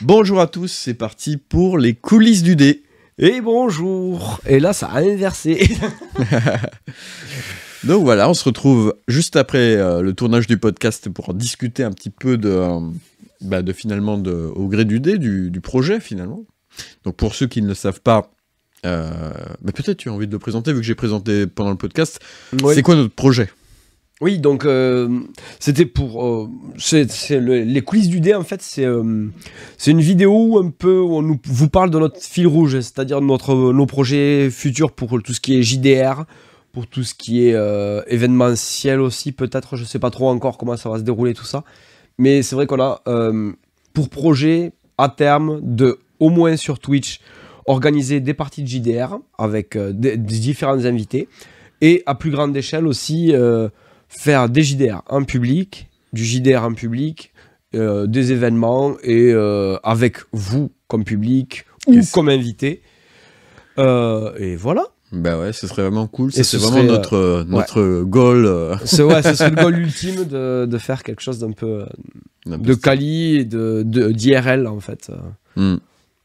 Bonjour à tous, c'est parti pour les coulisses du dé. Et bonjour. Et là, ça a inversé. Donc voilà, on se retrouve juste après le tournage du podcast pour discuter un petit peu finalement au gré du dé, du projet finalement. Donc pour ceux qui ne le savent pas, peut-être tu as envie de le présenter vu que j'ai présenté pendant le podcast. Oui. C'est quoi notre projet ? Oui, donc c'était pour les coulisses du dé. En fait, c'est une vidéo un peu où on vous parle de notre fil rouge, c'est-à-dire nos projets futurs pour tout ce qui est JDR, pour tout ce qui est événementiel aussi, peut-être. Je sais pas trop encore comment ça va se dérouler tout ça, mais c'est vrai qu'on a pour projet à terme de au moins sur Twitch organiser des parties de JDR avec des différents invités et à plus grande échelle aussi. Faire des JDR en public, du JDR en public, des événements et avec vous comme public ou comme invité. Et voilà. Bah ouais, ce serait vraiment cool. C'est vraiment notre goal. Ce serait le goal ultime de faire quelque chose d'un peu de quali et d'IRL en fait.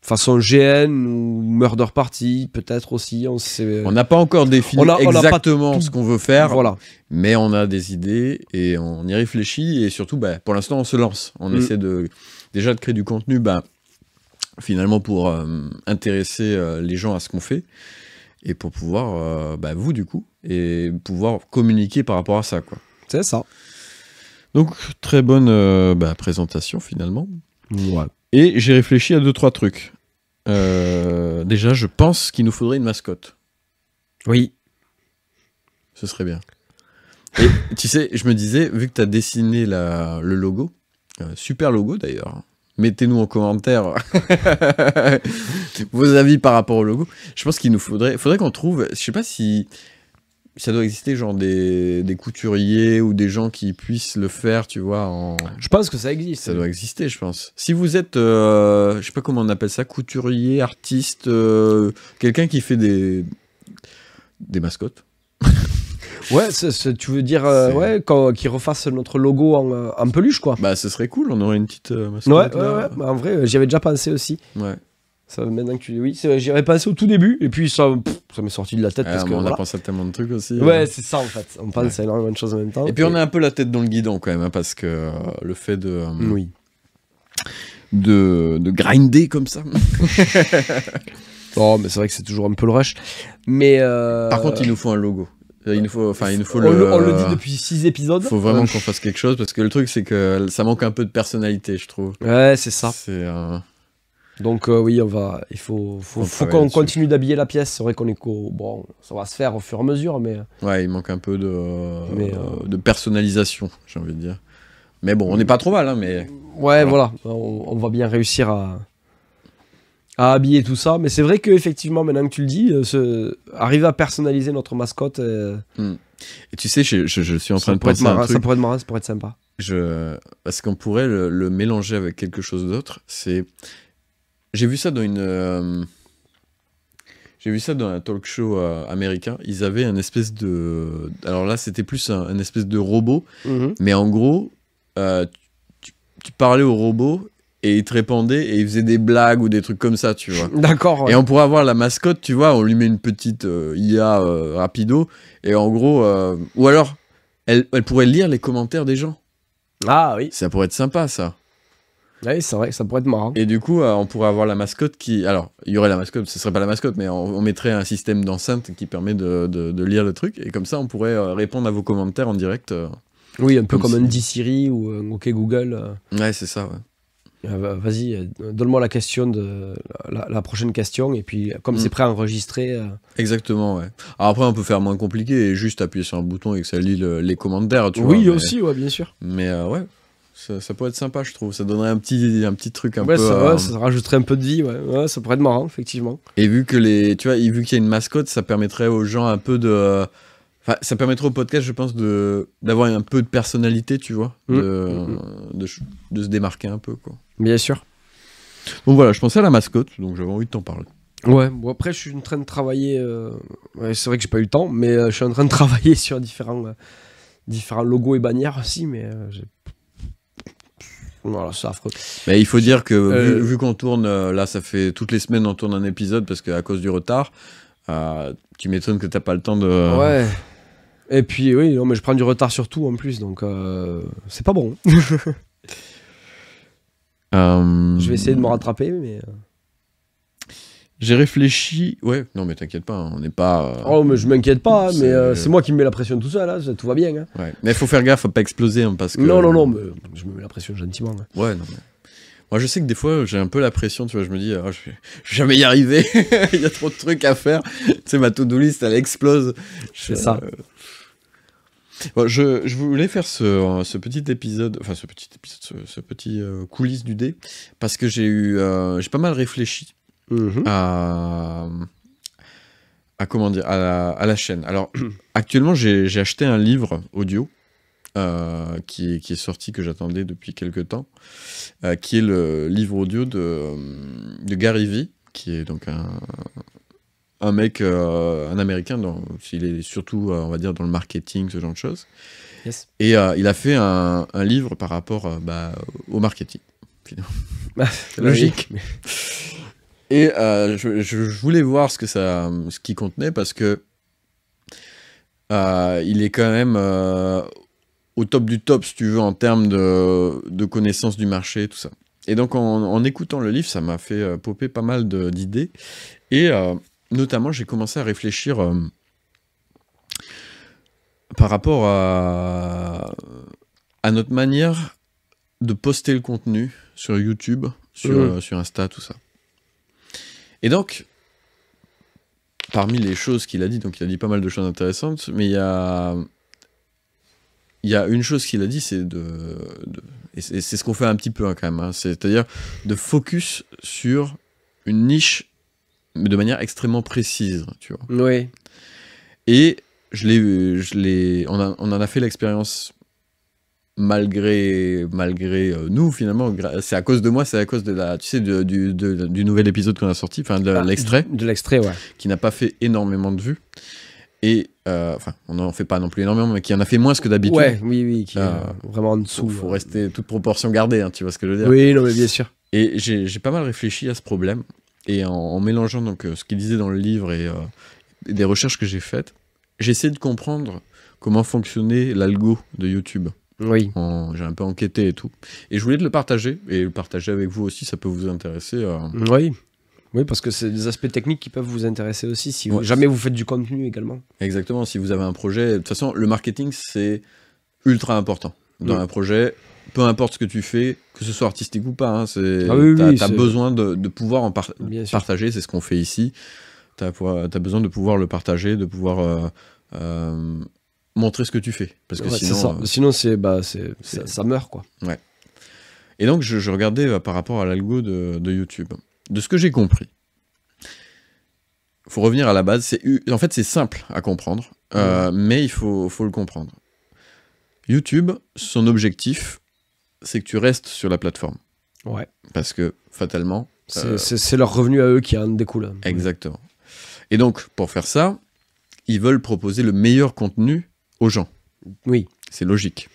Façon GN ou Murder Party, peut-être aussi. On n'a pas encore défini exactement ce qu'on veut faire, voilà. Mais on a des idées et on y réfléchit. Et surtout, pour l'instant, on se lance. On essaie déjà de créer du contenu finalement pour intéresser les gens à ce qu'on fait et pour pouvoir, vous du coup, et pouvoir communiquer par rapport à ça, quoi. C'est ça. Donc, très bonne présentation finalement. Ouais. Et j'ai réfléchi à 2-3 trucs. Déjà, je pense qu'il nous faudrait une mascotte. Oui. Ce serait bien. Et tu sais, je me disais, vu que tu as dessiné le logo, super logo d'ailleurs, mettez-nous en commentaire vos avis par rapport au logo. Je pense qu'il nous faudrait qu'on trouve, je sais pas si ça doit exister, genre des couturiers ou des gens qui puissent le faire, tu vois. Je pense que ça existe. Ça doit exister, je pense. Si vous êtes, je sais pas comment on appelle ça, couturier, artiste, quelqu'un qui fait des mascottes. Ouais, tu veux dire qui refasse notre logo en peluche, quoi. Ce serait cool, on aurait une petite mascotte. Ouais. En vrai, j'y avais déjà pensé aussi. Ouais. Ça, maintenant que tu dis oui, j'y avais pensé au tout début, et puis ça m'est sorti de la tête. Parce que, on a pensé à tellement de trucs aussi. Ouais, c'est ça en fait. On pense à énormément de choses en même temps. Et puis on a un peu la tête dans le guidon quand même, parce que le fait de grinder comme ça. Oh, mais c'est vrai que c'est toujours un peu le rush. Mais par contre, il nous faut un logo. Il nous faut on le dit depuis 6 épisodes. Il faut vraiment qu'on fasse quelque chose, parce que le truc, c'est que ça manque un peu de personnalité, je trouve. Ouais, c'est ça. Donc oui, il faut qu'on continue d'habiller la pièce. C'est vrai qu'on est ça va se faire au fur et à mesure, mais ouais, il manque un peu de personnalisation, j'ai envie de dire. Mais bon, on n'est pas trop mal, hein, mais ouais, voilà, on va bien réussir à habiller tout ça. Mais c'est vrai qu'effectivement, maintenant que tu le dis, arriver à personnaliser notre mascotte. Et tu sais, je suis en train de penser à un truc. Ça pourrait être marrant, ça pourrait être sympa. Parce qu'on pourrait le mélanger avec quelque chose d'autre. J'ai vu ça dans un talk show américain. Ils avaient un espèce de... Alors là, c'était plus un espèce de robot. Mais en gros, tu parlais au robot et il te répondait et il faisait des blagues ou des trucs comme ça, tu vois. D'accord. Ouais. Et on pourrait avoir la mascotte, tu vois, on lui met une petite IA rapido. Et en gros... ou alors, elle pourrait lire les commentaires des gens. Ah oui. Ça pourrait être sympa, ça. Oui, c'est vrai que ça pourrait être marrant. Et du coup, on pourrait avoir la mascotte qui... Alors, il y aurait la mascotte, ce serait pas la mascotte, mais on mettrait un système d'enceinte qui permet de lire le truc. Et comme ça, on pourrait répondre à vos commentaires en direct. Oui, un peu comme un Siri ou un OK Google. Ouais, c'est ça, ouais. Vas-y, donne-moi la question la prochaine question. Et puis, comme c'est préenregistré... Exactement, ouais. Alors après, on peut faire moins compliqué et juste appuyer sur un bouton et que ça lit les commentaires, tu vois. Oui, aussi, ouais, bien sûr. Mais ouais... Ça pourrait être sympa, je trouve. Ça donnerait un petit truc un peu... ça rajouterait un peu de vie, ouais. Ça pourrait être marrant, effectivement. Et vu que vu qu'il y a une mascotte, ça permettrait aux gens un peu de... Enfin, ça permettrait au podcast, je pense, d'avoir un peu de personnalité, tu vois. De se démarquer un peu, quoi. Bien sûr. Donc voilà, je pensais à la mascotte, donc j'avais envie de t'en parler. Ouais, bon après, je suis en train de travailler... c'est vrai que j'ai pas eu le temps, mais je suis en train de travailler sur différents logos et bannières aussi, mais Voilà, c'est affreux. Mais il faut dire que vu qu'on tourne, là ça fait toutes les semaines on tourne un épisode parce qu'à cause du retard, tu m'étonnes que t'as pas le temps de... Ouais. Et puis oui, non, mais je prends du retard sur tout en plus, donc c'est pas bon. Je vais essayer de me rattraper, mais... J'ai réfléchi... Ouais, non mais t'inquiète pas, on n'est pas... Oh, mais je m'inquiète pas, hein, mais c'est moi qui me mets la pression tout seul, hein, tout va bien. Hein. Ouais. Mais il faut faire gaffe à pas exploser, hein, parce que... Non, mais je me mets la pression gentiment. Hein. Ouais, non mais... Moi je sais que des fois j'ai un peu la pression, tu vois, je me dis, je vais jamais y arriver, il y a trop de trucs à faire. Tu sais, ma to-do list, elle explose. C'est ça. Bon, je voulais faire ce petit épisode, enfin ce petit coulisses du dé, parce que j'ai pas mal réfléchi à comment dire, à la chaîne. Alors actuellement j'ai acheté un livre audio qui est sorti, que j'attendais depuis quelques temps, qui est le livre audio de Gary Vee, qui est donc un mec, un américain, il est surtout, on va dire, dans le marketing, ce genre de choses. Yes. Et il a fait un livre par rapport au marketing, finalement. Logique. Et je voulais voir ce qu'il contenait, parce que il est quand même au top du top, si tu veux, en termes de connaissance du marché, tout ça. Et donc, en écoutant le livre, ça m'a fait popper pas mal d'idées. Et notamment, j'ai commencé à réfléchir par rapport à notre manière de poster le contenu sur YouTube, sur Insta, tout ça. Et donc, parmi les choses qu'il a dit, donc il a dit pas mal de choses intéressantes, mais il y a une chose qu'il a dit, c'est et c'est ce qu'on fait un petit peu, hein, quand même, hein, c'est-à-dire de focus sur une niche, mais de manière extrêmement précise, tu vois. Oui. Et on en a fait l'expérience malgré nous, finalement. C'est à cause de moi, c'est à cause de tu sais, du nouvel épisode qu'on a sorti, enfin de l'extrait. De l'extrait, ouais. Qui n'a pas fait énormément de vues. Et, enfin, on n'en fait pas non plus énormément, mais qui en a fait moins que d'habitude. Ouais, oui, qui est vraiment en dessous. Faut rester toute proportion gardée, hein, tu vois ce que je veux dire. Oui, non, mais bien sûr. Et j'ai pas mal réfléchi à ce problème. Et en mélangeant donc ce qu'il disait dans le livre et des recherches que j'ai faites, j'ai essayé de comprendre comment fonctionnait l'algo de YouTube. Oui. J'ai un peu enquêté et tout. Et je voulais le partager, et le partager avec vous aussi, ça peut vous intéresser. Oui, parce que c'est des aspects techniques qui peuvent vous intéresser aussi, si jamais vous faites du contenu également. Exactement, si vous avez un projet. De toute façon, le marketing, c'est ultra important. Dans un projet, peu importe ce que tu fais, que ce soit artistique ou pas, hein, t'as besoin de pouvoir en partager, c'est ce qu'on fait ici. T'as besoin de pouvoir le partager, de pouvoir montrer ce que tu fais. Parce que sinon, ça meurt, quoi. Ouais. Et donc, je regardais par rapport à l'algo de YouTube. De ce que j'ai compris, il faut revenir à la base. En fait, c'est simple à comprendre, mais il faut le comprendre. YouTube, son objectif, c'est que tu restes sur la plateforme. Ouais. Parce que, fatalement... c'est leur revenu à eux qui en découle. Exactement. Et donc, pour faire ça, ils veulent proposer le meilleur contenu aux gens. Oui. C'est logique.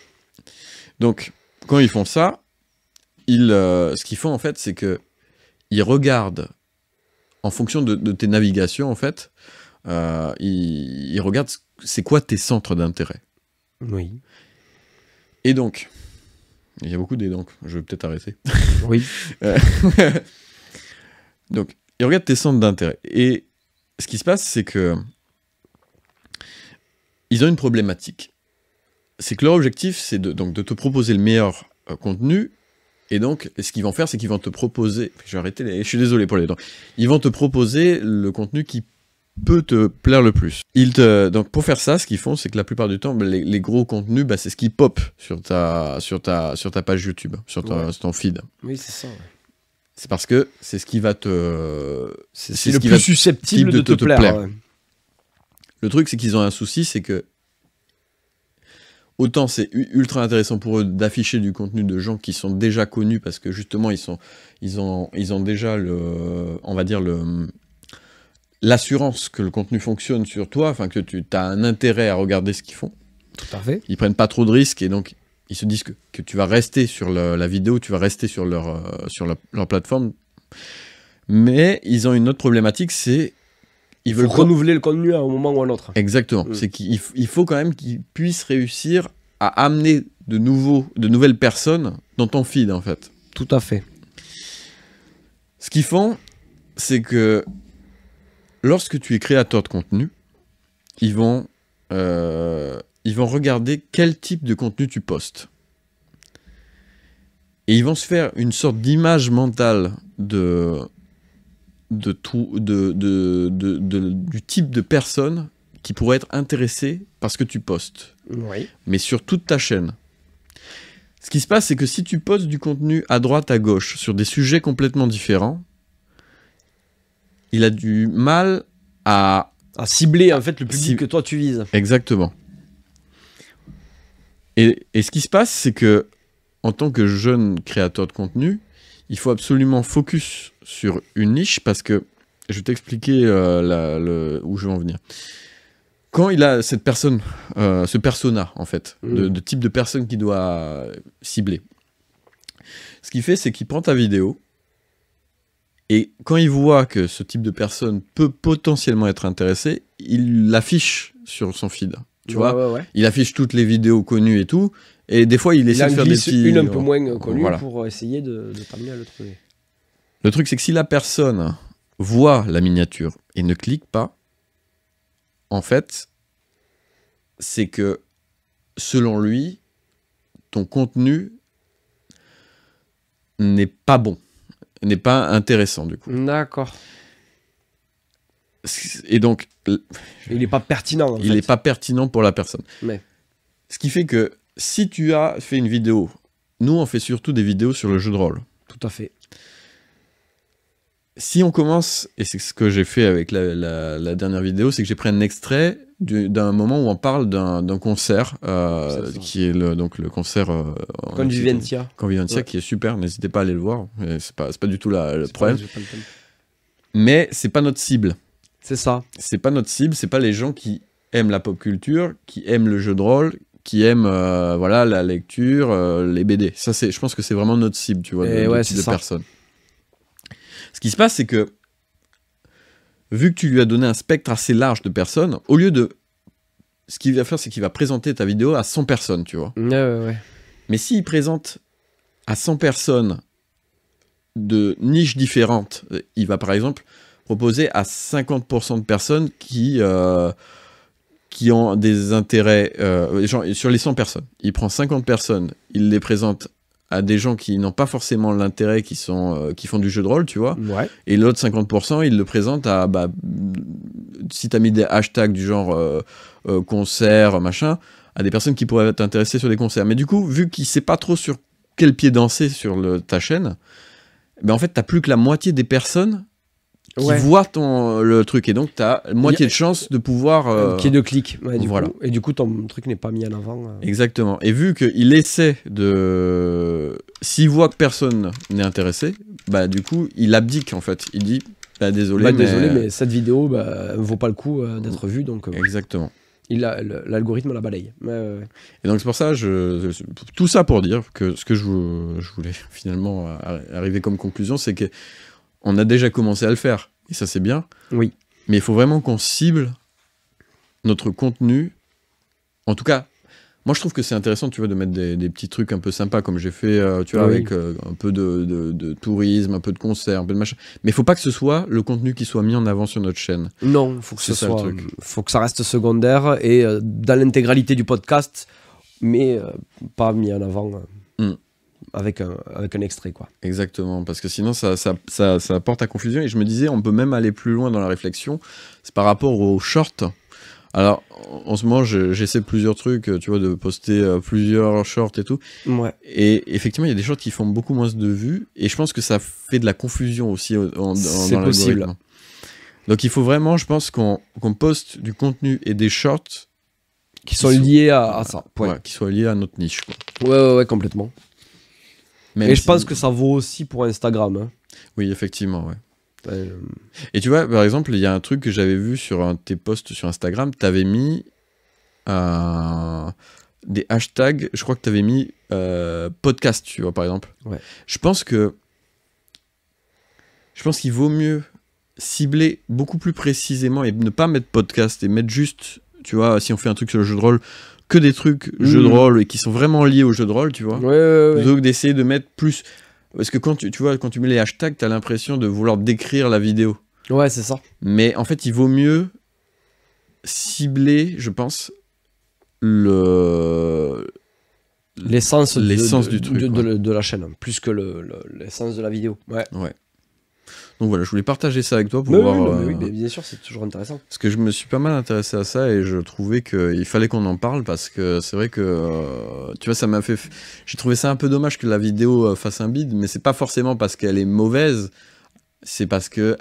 Donc, quand ils font ça, ce qu'ils font, en fait, c'est que ils regardent, en fonction de tes navigations, en fait, ils regardent c'est quoi tes centres d'intérêt. Oui. Et donc, il y a beaucoup donc, je vais peut-être arrêter. Oui. Donc, ils regardent tes centres d'intérêt. Et ce qui se passe, c'est que ils ont une problématique. C'est que leur objectif, c'est de te proposer le meilleur contenu. Et donc, ce qu'ils vont faire, c'est qu'ils vont te proposer... Je vais arrêter je suis désolé pour les dents. Ils vont te proposer le contenu qui peut te plaire le plus. Donc, pour faire ça, ce qu'ils font, c'est que la plupart du temps, les gros contenus, c'est ce qui pop sur ta page YouTube, sur ton feed. Oui, c'est ça. Ouais. C'est parce que c'est ce qui va te... C'est le plus susceptible de te plaire. Ouais. Le truc, c'est qu'ils ont un souci, c'est que autant c'est ultra intéressant pour eux d'afficher du contenu de gens qui sont déjà connus, parce que justement ils ont déjà on va dire l'assurance que le contenu fonctionne sur toi, enfin que tu as un intérêt à regarder ce qu'ils font. Tout à fait. Ils prennent pas trop de risques, et donc ils se disent que tu vas rester sur la vidéo, tu vas rester sur leur plateforme. Mais ils ont une autre problématique, c'est... Ils veulent renouveler le contenu à un moment ou à un autre. Exactement. C'est qu'il faut quand même qu'ils puissent réussir à amener de nouvelles personnes dans ton feed, en fait. Tout à fait. Ce qu'ils font, c'est que lorsque tu es créateur de contenu, ils vont regarder quel type de contenu tu postes. Et ils vont se faire une sorte d'image mentale du type de personne qui pourrait être intéressée par ce que tu postes. Oui. Mais sur toute ta chaîne. Ce qui se passe, c'est que si tu postes du contenu à droite, à gauche, sur des sujets complètement différents, il a du mal à cibler en fait le public que toi tu vises. Exactement. Et ce qui se passe, c'est que en tant que jeune créateur de contenu, il faut absolument focus sur une niche parce que, je vais t'expliquer où je veux en venir. Quand il a cette personne, ce persona en fait, de type de personne qu'il doit cibler, ce qu'il fait, c'est qu'il prend ta vidéo et quand il voit que ce type de personne peut potentiellement être intéressé, il l'affiche sur son feed. Tu vois, ouais. Il affiche toutes les vidéos connues et tout. Et des fois, il essaie de faire des petits... une un peu moins connue pour essayer de t'amener à le trouver. Le truc, c'est que si la personne voit la miniature et ne clique pas, en fait, c'est que, selon lui, ton contenu n'est pas bon, n'est pas intéressant, du coup. D'accord. Et donc... Il n'est pas pertinent, en fait. Il n'est pas pertinent pour la personne. Mais. Ce qui fait que, si tu as fait une vidéo... Nous, on fait surtout des vidéos sur le jeu de rôle. Tout à fait. Si on commence, et c'est ce que j'ai fait avec la dernière vidéo, c'est que j'ai pris un extrait d'un moment où on parle d'un concert, qui est le concert... Conviventia. Conviventia, qui est super, n'hésitez pas à aller le voir. C'est pas du tout le problème. Mais c'est pas notre cible. C'est ça. C'est pas notre cible, c'est pas les gens qui aiment la pop culture, qui aiment le jeu de rôle, qui aiment la lecture, les BD. Ça, je pense que c'est vraiment notre cible, tu vois, de type de personne. Ce qui se passe, c'est que, vu que tu lui as donné un spectre assez large de personnes, au lieu de... Ce qu'il va faire, c'est qu'il va présenter ta vidéo à 100 personnes, tu vois. Ouais. Mais s'il présente à 100 personnes de niches différentes, il va par exemple proposer à 50% de personnes qui ont des intérêts... sur les 100 personnes, il prend 50 personnes, il les présente à des gens qui n'ont pas forcément l'intérêt, qui font du jeu de rôle, tu vois. Ouais. Et l'autre 50%, il le présente à... si tu as mis des hashtags du genre concert, machin, à des personnes qui pourraient être intéressées sur des concerts. Mais du coup, vu qu'il ne sait pas trop sur quel pied danser sur ta chaîne, ben en fait, tu n'as plus que la moitié des personnes qui voient le truc. Et donc, tu as moitié de chance de pouvoir... Qui est de clics. Ouais, voilà. Et du coup, ton truc n'est pas mis en avant. Exactement. Et vu qu'il essaie de... S'il voit que personne n'est intéressé, bah du coup, il abdique, en fait. Il dit, désolé, mais cette vidéo ne vaut pas le coup d'être vue. Donc, exactement. L'algorithme la balaye. Et donc, c'est pour ça, tout ça pour dire que ce que je voulais finalement arriver comme conclusion, c'est que on a déjà commencé à le faire, et ça c'est bien. Oui. Mais il faut vraiment qu'on cible notre contenu. En tout cas, moi je trouve que c'est intéressant, tu vois, de mettre des petits trucs un peu sympas, comme j'ai fait, tu vois, avec un peu de tourisme, un peu de concert, un peu de machin. Mais il faut pas que ce soit le contenu qui soit mis en avant sur notre chaîne. Non, faut que ça reste secondaire et dans l'intégralité du podcast, mais pas mis en avant. Avec un extrait, quoi. Exactement, parce que sinon ça apporte à confusion, et je me disais on peut même aller plus loin dans la réflexion, c'est par rapport aux shorts. Alors en ce moment j'essaie plusieurs trucs, tu vois, de poster plusieurs shorts et tout, et effectivement il y a des shorts qui font beaucoup moins de vues, et je pense que ça fait de la confusion aussi dans possible. Donc il faut vraiment, je pense, qu'on poste du contenu et des shorts qui sont liés à ça, qui soient liés à notre niche, quoi. Ouais, complètement. Même et je pense que ça vaut aussi pour Instagram. Hein. Oui, effectivement, ouais. Et tu vois, par exemple, il y a un truc que j'avais vu sur un de tes posts sur Instagram, tu avais mis des hashtags, je crois que tu avais mis podcast, tu vois, par exemple. Ouais. Je pense qu'il vaut mieux cibler beaucoup plus précisément et ne pas mettre podcast et mettre juste, tu vois, si on fait un truc sur le jeu de rôle, que des trucs jeux de rôle et qui sont vraiment liés au jeu de rôle, tu vois. Plutôt que d'essayer de mettre plus... Parce que quand tu vois, quand tu mets les hashtags, tu as l'impression de vouloir décrire la vidéo. Ouais, c'est ça. Mais en fait, il vaut mieux cibler, je pense, l'essence du truc. De la chaîne, plus que l'essence de la vidéo. Ouais. Donc voilà, je voulais partager ça avec toi pour voir... oui, bien sûr, c'est toujours intéressant. Parce que je me suis pas mal intéressé à ça et je trouvais qu'il fallait qu'on en parle parce que c'est vrai que, tu vois, ça m'a fait... J'ai trouvé ça un peu dommage que la vidéo fasse un bide, mais c'est pas forcément parce qu'elle est mauvaise, c'est parce que...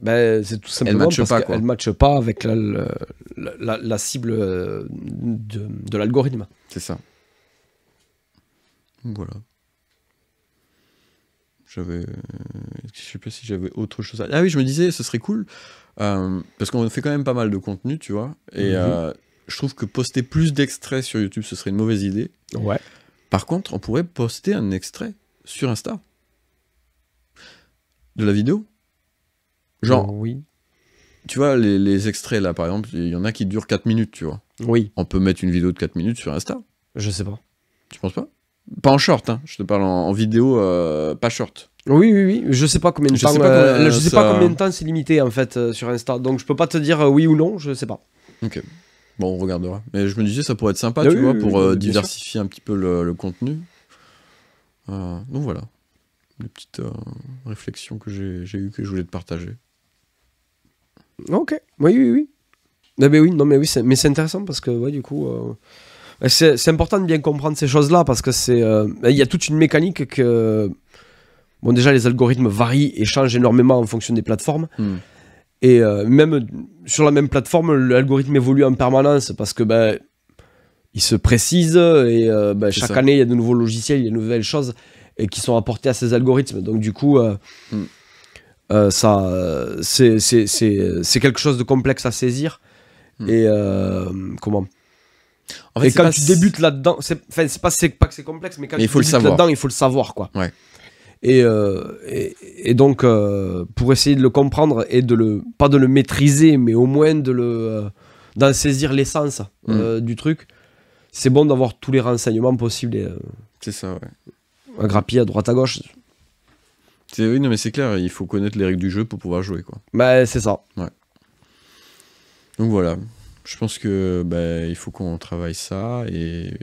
c'est tout simplement parce qu'elle matche pas avec la cible de l'algorithme. C'est ça. Voilà. Je sais pas si j'avais autre chose à... Ah oui, je me disais, ce serait cool, parce qu'on fait quand même pas mal de contenu, tu vois, et je trouve que poster plus d'extraits sur YouTube, ce serait une mauvaise idée. Ouais. Par contre, on pourrait poster un extrait sur Insta. De la vidéo. Genre, oui. Tu vois, les extraits, là, par exemple, il y en a qui durent 4 minutes, tu vois. Oui. On peut mettre une vidéo de 4 minutes sur Insta. Je sais pas. Tu penses pas? Pas en short, hein. Je te parle en vidéo, pas short. Oui. Je sais pas combien de temps. Je sais pas combien de temps c'est limité en fait sur Insta. Donc je peux pas te dire oui ou non. Je sais pas. Ok. Bon, on regardera. Mais je me disais, ça pourrait être sympa, tu vois, pour diversifier un petit peu le contenu. Donc voilà. Des petites réflexions que j'ai eues que je voulais te partager. Ok. Oui. Mais c'est intéressant parce que du coup. C'est important de bien comprendre ces choses-là parce que il y a toute une mécanique que... Bon, déjà, les algorithmes varient et changent énormément en fonction des plateformes. Et même sur la même plateforme, l'algorithme évolue en permanence parce que il se précise et chaque année, il y a de nouveaux logiciels, il y a de nouvelles choses qui sont apportées à ces algorithmes. Donc du coup, c'est quelque chose de complexe à saisir. Et comment... En fait, et quand tu débutes là-dedans, c'est pas que c'est complexe, mais quand tu débutes là-dedans, il faut le savoir, quoi. Ouais. Et donc, pour essayer de le comprendre et pas de le maîtriser, mais au moins d'en saisir l'essence du truc, c'est bon d'avoir tous les renseignements possibles. C'est ça, ouais. À grappiller à droite à gauche. Oui, non, mais c'est clair, il faut connaître les règles du jeu pour pouvoir jouer, quoi. C'est ça. Ouais. Donc voilà. Je pense que il faut qu'on travaille ça et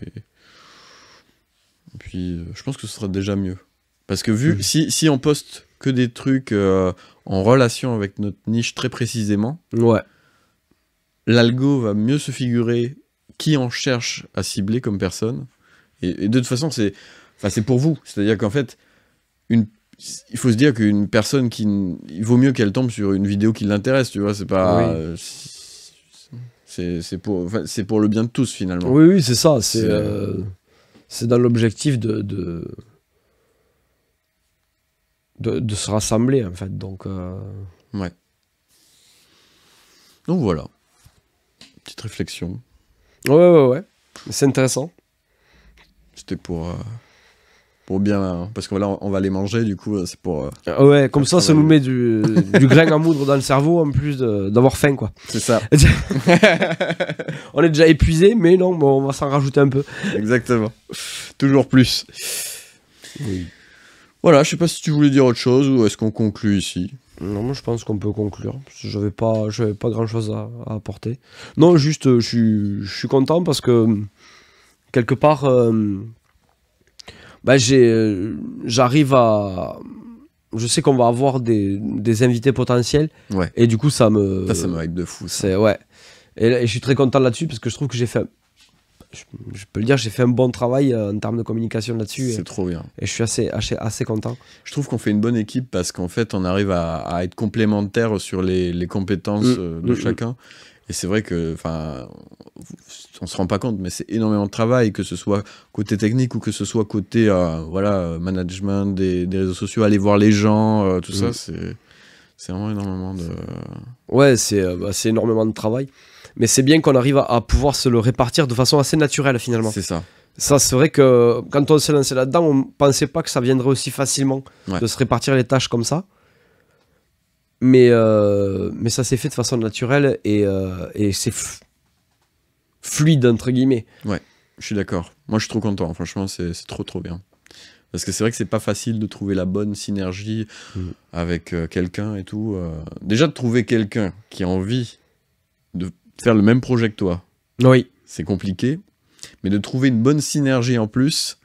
puis je pense que ce sera déjà mieux. Parce que si on poste que des trucs en relation avec notre niche très précisément, l'algo va mieux se figurer qui on cherche à cibler comme personne. Et de toute façon, c'est pour vous. C'est-à-dire qu'en fait, il faut se dire qu'une personne il vaut mieux qu'elle tombe sur une vidéo qui l'intéresse, tu vois, c'est pas... C'est pour le bien de tous, finalement. Oui, c'est ça. C'est dans l'objectif de se rassembler, en fait. Donc, ouais. Donc, voilà. Petite réflexion. Ouais. C'est intéressant. C'était pour bien... Parce que là, on va les manger, du coup, c'est pour... ouais, comme ça nous met du grain à moudre dans le cerveau, en plus d'avoir faim, quoi. C'est ça. On est déjà épuisé, mais non, on va s'en rajouter un peu. Exactement. Toujours plus. Oui. Voilà, je sais pas si tu voulais dire autre chose, ou est-ce qu'on conclut ici? Non, moi je pense qu'on peut conclure. J'avais pas grand-chose à apporter. Non, juste, je suis content parce que, quelque part... j'arrive à... Je sais qu'on va avoir des invités potentiels. Ouais. Et du coup, ça me hype de fou. Ouais. Et je suis très content là-dessus parce que je trouve que j'ai fait... Je peux le dire, j'ai fait un bon travail en termes de communication là-dessus. C'est trop bien. Et je suis assez content. Je trouve qu'on fait une bonne équipe parce qu'en fait, on arrive à être complémentaires sur les compétences de chacun. Et c'est vrai que, on se rend pas compte, mais c'est énormément de travail, que ce soit côté technique ou que ce soit côté management des réseaux sociaux, aller voir les gens, tout ça, c'est vraiment énormément de... Ouais, c'est énormément de travail. Mais c'est bien qu'on arrive à pouvoir se le répartir de façon assez naturelle finalement. C'est ça. Ça, c'est vrai que quand on s'est lancé là-dedans, on pensait pas que ça viendrait aussi facilement de se répartir les tâches comme ça. Mais ça s'est fait de façon naturelle et c'est fluide, entre guillemets. Ouais, je suis d'accord. Moi, je suis trop content. Franchement, c'est trop bien. Parce que c'est vrai que c'est pas facile de trouver la bonne synergie avec quelqu'un et tout. Déjà, de trouver quelqu'un qui a envie de faire le même projet que toi, c'est compliqué. Mais de trouver une bonne synergie en plus,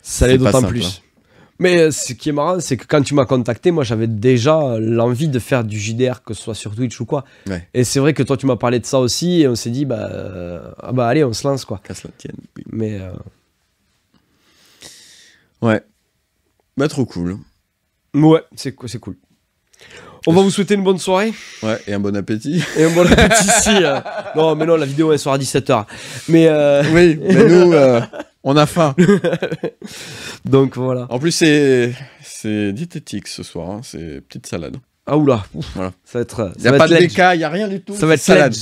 ça l'est d'autant plus. Hein. Mais ce qui est marrant, c'est que quand tu m'as contacté, moi j'avais déjà l'envie de faire du JDR, que ce soit sur Twitch ou quoi. Ouais. Et c'est vrai que toi tu m'as parlé de ça aussi, et on s'est dit, allez, on se lance quoi. Casse la tienne. Oui. Mais. Ouais. Trop cool. Ouais, c'est cool. On va vous souhaiter une bonne soirée. Ouais, et un bon appétit. Et un bon appétit, si. Non, mais non, la vidéo elle sera à 17h. Mais. Oui, mais nous, on a faim. Donc voilà. En plus, c'est diététique ce soir, hein. C'est petite salade. Ah oula. Voilà. Ça va être. Il n'y a pas de DK, il n'y a rien du tout. Ça va être salade.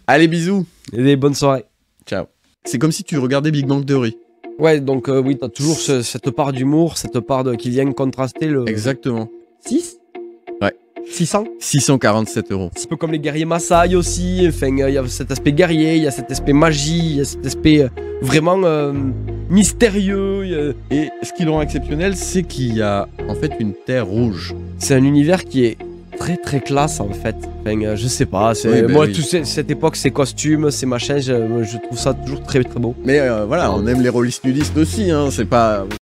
Allez, bisous. Et bonne soirée. Ciao. C'est comme si tu regardais Big Bang Theory. Ouais, donc oui, t'as toujours cette part d'humour, cette part qui vient contraster le... Exactement. 6 Ouais. 600 647 €. C'est un peu comme les guerriers Maasai aussi, enfin, il y a cet aspect guerrier, il y a cet aspect magie, il y a cet aspect vraiment mystérieux. Et ce qui le rend exceptionnel, c'est qu'il y a en fait une terre rouge. C'est un univers qui est très très classe en fait. Enfin, je sais pas, moi toute cette époque, ces costumes, ces machins, je trouve ça toujours très très beau. Mais voilà, on aime les rôlistes nudistes aussi, hein, c'est pas...